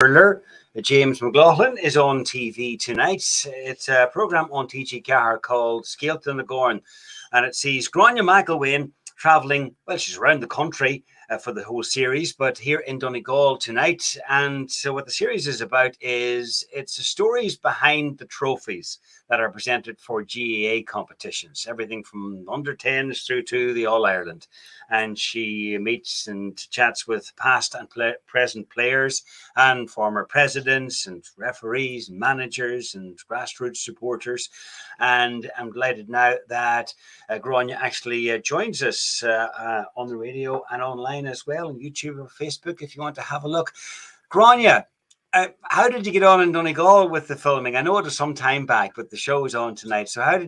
hurler, James McLaughlin, is on TV tonight. It's a programme on TG Cahir called Scailta na Gcóin, and it sees Gráinne McElwain travelling, well, she's around the country for the whole series, but here in Donegal tonight. And so what the series is about is it's the stories behind the trophies that are presented for GAA competitions, everything from under 10s through to the All Ireland. And she meets and chats with past and present players and former presidents and referees and managers and grassroots supporters. And I'm delighted now that Gráinne actually joins us on the radio and online as well, on YouTube or Facebook if you want to have a look. Gráinne, how did you get on in Donegal with the filming? I know it was some time back, but the show is on tonight. So how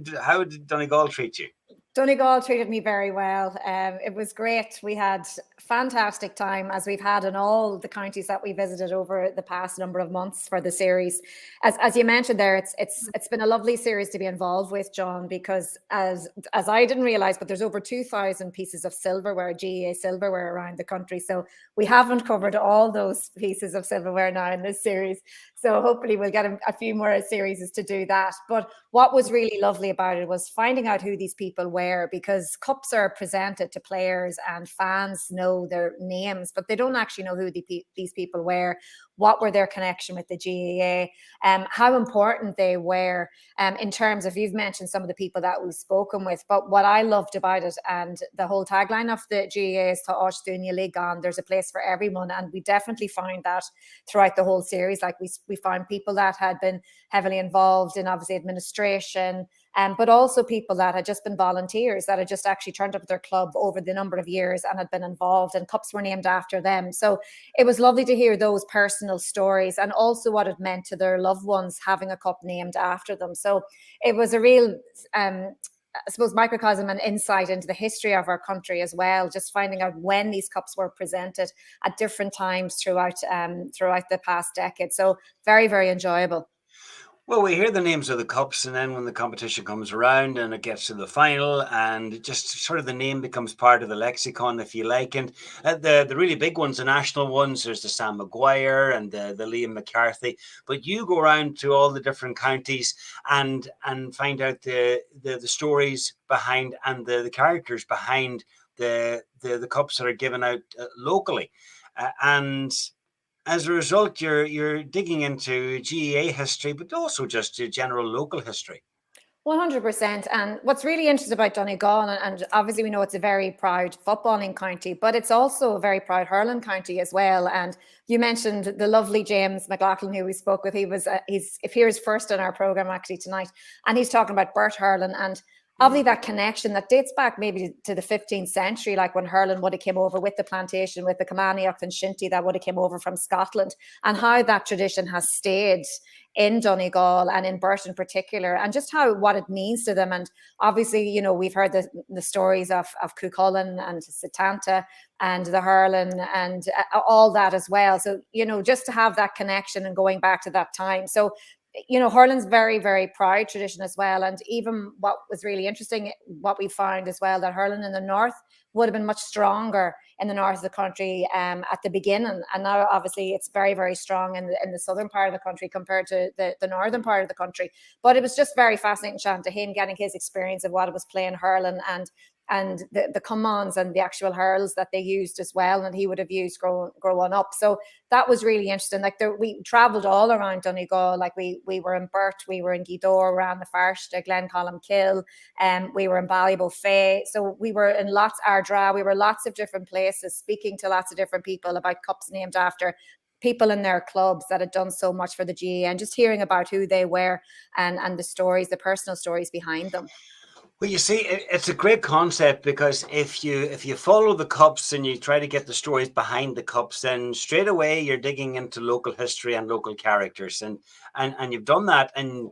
did Donegal treat you? Donegal treated me very well. It was great. We had fantastic time, as we've had in all the counties that we visited over the past number of months for the series. As you mentioned there, it's been a lovely series to be involved with, John, because as I didn't realize, but there's over 2,000 pieces of silverware, GAA silverware around the country. So we haven't covered all those pieces of silverware now in this series. So hopefully we'll get a few more series to do that. But what was really lovely about it was finding out who these people were, because cups are presented to players and fans know their names, but they don't actually know who these people were. What were their connection with the GAA, how important they were in terms of, you've mentioned some of the people that we've spoken with, but what I loved about it, and the whole tagline of the GAA is Tá áit dúine le gan, there's a place for everyone, and we definitely found that throughout the whole series. Like we found people that had been heavily involved in obviously administration, but also people that had just been volunteers, that had just actually turned up at their club over the number of years and had been involved, and cups were named after them. So it was lovely to hear those personal stories, and also what it meant to their loved ones having a cup named after them. So it was a real I suppose microcosm and insight into the history of our country as well, just finding out when these cups were presented at different times throughout the past decade. So very, very enjoyable. Well, we hear the names of the cups, and then when the competition comes around and it gets to the final, and it just sort of the name becomes part of the lexicon, if you like. And the really big ones, the national ones, there's the Sam Maguire and the Liam McCarthy. But you go around to all the different counties and find out the stories behind and the characters behind the cups that are given out locally, and as a result, you're digging into GAA history, but also just general local history. 100%. And what's really interesting about Donegal, and obviously we know it's a very proud footballing county, but it's also a very proud hurling county as well. And you mentioned the lovely James McLaughlin, who we spoke with. He's appears first in our program actually tonight, and he's talking about Bert hurling, and obviously that connection that dates back maybe to the 15th century, like when hurling would have came over with the plantation, with the Kilmarnock and Shinty that would have came over from Scotland, and how that tradition has stayed in Donegal and in Bert in particular, and just what it means to them. And obviously, you know, we've heard the stories of Cuchulainn and Setanta and the hurling and all that as well. So, you know, just to have that connection and going back to that time. So, you know, hurling's very, very proud tradition as well. And even what was really interesting, what we found as well, that hurling in the north would have been much stronger in the north of the country at the beginning, and now obviously it's very, very strong in the southern part of the country compared to the northern part of the country. But it was just very fascinating, Sean, to him getting his experience of what it was playing hurling, and the come-ons and the actual hurls that they used as well, and he would have used growing up. So that was really interesting. Like we travelled all around Donegal. Like we were in Burt, we were in Gidor, around the Farst, Glencolmkill, we were in Ballybofey. So we were in Ardra. We were lots of different places, speaking to lots of different people about cups named after people in their clubs that had done so much for the GAA, and just hearing about who they were and the stories, the personal stories behind them. Well, you see, it's a great concept, because if you follow the cups and you try to get the stories behind the cups, then straight away you're digging into local history and local characters, and you've done that. And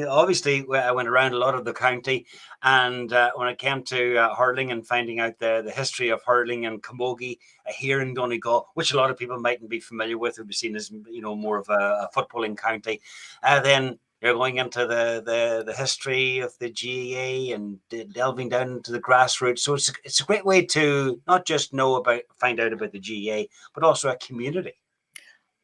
obviously, I went around a lot of the county, and when it came to hurling and finding out the history of hurling and camogie here in Donegal, which a lot of people mightn't be familiar with, would be seen as, you know, more of a footballing county, then you're going into the history of the GAA and delving down into the grassroots. So it's a great way to not just find out about the GAA, but also a community.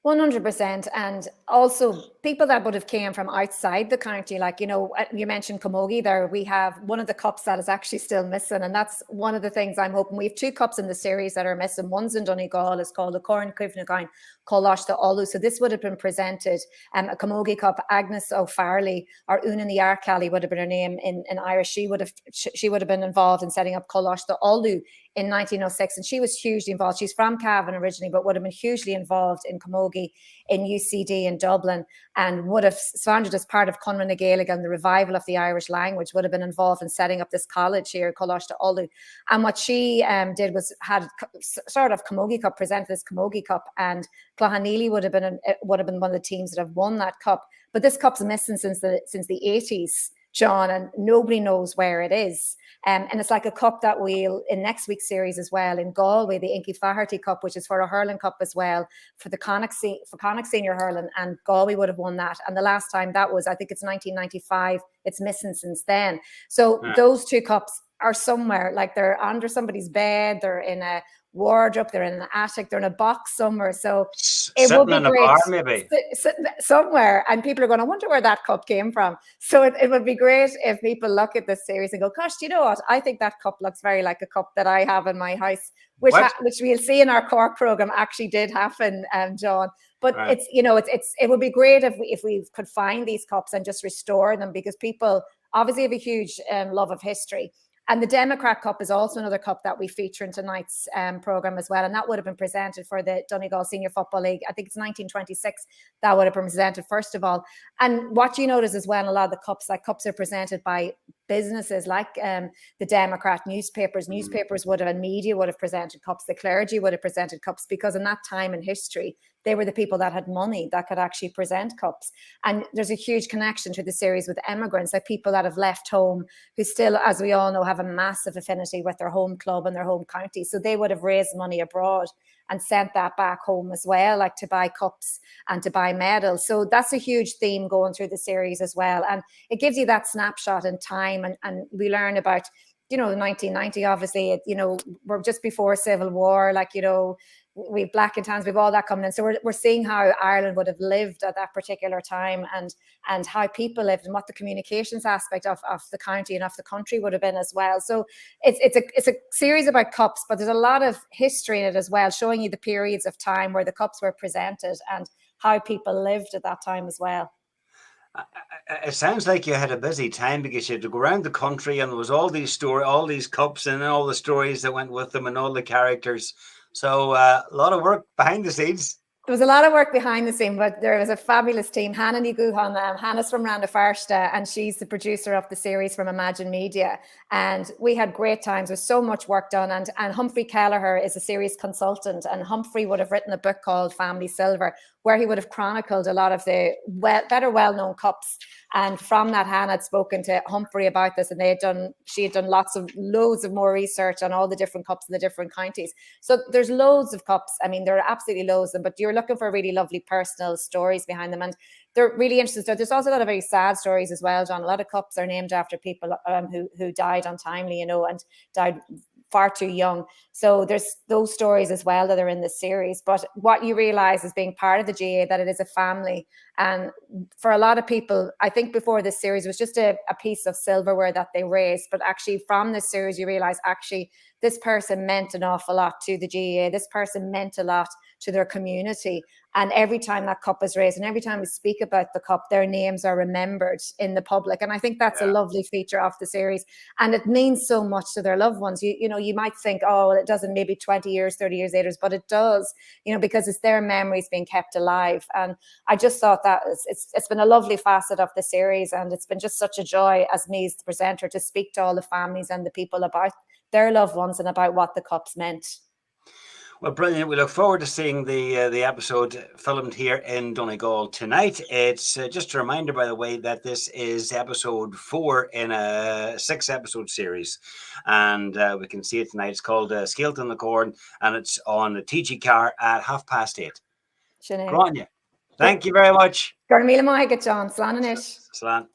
100%. And also people that would have came from outside the county, like, you know, you mentioned camogie there. We have one of the cups that is actually still missing. And that's one of the things I'm hoping. We have 2 cups in the series that are missing. One's in Donegal. It's called the Corn Cumhaill Coláiste Olu. So this would have been presented, a camogie cup. Agnes O'Farley, or Una the Arcali would have been her name in Irish. She would have been involved in setting up Coláiste Olu in 1906, and she was hugely involved. She's from Cavan originally, but would have been hugely involved in camogie in UCD in Dublin, and would have founded as part of Conran na Gaeilge and the revival of the Irish language, would have been involved in setting up this college here, Coláiste Olu. And what she did was had sort of camogie cup, presented this camogie cup, and Clahanneely would have been one of the teams that have won that cup. But this cup's missing since the 80s, John, and nobody knows where it is. And it's like a cup that we'll, in next week's series as well, in Galway, the Inky Flaherty Cup, which is for a hurling cup as well, for the Connacht Senior Hurling, and Galway would have won that. And the last time that was, I think it's 1995, it's missing since then. So those 2 cups are somewhere, like they're under somebody's bed, they're in a wardrobe, they're in an attic, they're in a box somewhere. So it would be great, bar, maybe somewhere, and people are going to wonder where that cup came from. So it would be great if people look at this series and go, gosh, do you know what, I think that cup looks very like a cup that I have in my house, which we'll see in our Cork program actually did happen, John. But it's, you know, it would be great if we could find these cups and just restore them, because people obviously have a huge love of history. And the Democrat Cup is also another cup that we feature in tonight's programme as well. And that would have been presented for the Donegal Senior Football League. I think it's 1926 that would have been presented, first of all. And what you notice as well, a lot of the cups, like cups are presented by businesses like the Democrat, newspapers would have, and media would have presented cups. The clergy would have presented cups, because in that time in history, they were the people that had money that could actually present cups. And there's a huge connection to the series with immigrants, like people that have left home, who still, as we all know, have a massive affinity with their home club and their home county. So they would have raised money abroad and sent that back home as well, like to buy cups and to buy medals. So that's a huge theme going through the series as well. And it gives you that snapshot in time. And we learn about, you know, 1990, obviously, you know, we're just before Civil War, like, you know, we've black and tans, we've all that coming in. So we're seeing how Ireland would have lived at that particular time, and how people lived, and what the communications aspect of the county and of the country would have been as well. So it's a series about cups, but there's a lot of history in it as well, showing you the periods of time where the cups were presented and how people lived at that time as well. It sounds like you had a busy time, because you had to go around the country, and there was all these cups and all the stories that went with them and all the characters. So a lot of work behind the scenes. There was a lot of work behind the scene, but there was a fabulous team. Hannah ní Guhan, Hannah's from Randa Farsta, and she's the producer of the series from Imagine Media. And we had great times. There's so much work done. And Humphrey Kelleher is a series consultant, and Humphrey would have written a book called Family Silver, where he would have chronicled a lot of the better well-known cups. And from that, Hannah had spoken to Humphrey about this, and she had done loads of more research on all the different cups in the different counties. So there's loads of cups. I mean, there are absolutely loads of them, but you're looking for really lovely personal stories behind them. And they're really interesting. So there's also a lot of very sad stories as well, John. A lot of cups are named after people who died untimely, you know, and died far too young. So there's those stories as well that are in this series. But what you realize as being part of the GAA, that it is a family. And for a lot of people, I think before this series was just a piece of silverware that they raised. But actually from this series, you realize actually this person meant an awful lot to the GAA. This person meant a lot to their community. And every time that cup is raised, and every time we speak about the cup, their names are remembered in the public. And I think that's a lovely feature of the series. And it means so much to their loved ones. You know, you might think, oh, well, it doesn't, maybe 20 years, 30 years later, but it does, you know, because it's their memories being kept alive. And I just thought that it's been a lovely facet of the series. And it's been just such a joy as me as the presenter to speak to all the families and the people about their loved ones and about what the cups meant. Well, brilliant. We look forward to seeing the episode filmed here in Donegal tonight. It's just a reminder, by the way, that this is episode 4 in a 6-episode series. And we can see it tonight. It's called Scailth in the Corn, and it's on the TG car at 8:30. Gráinne, thank you very much. Gráinne, John. Slán.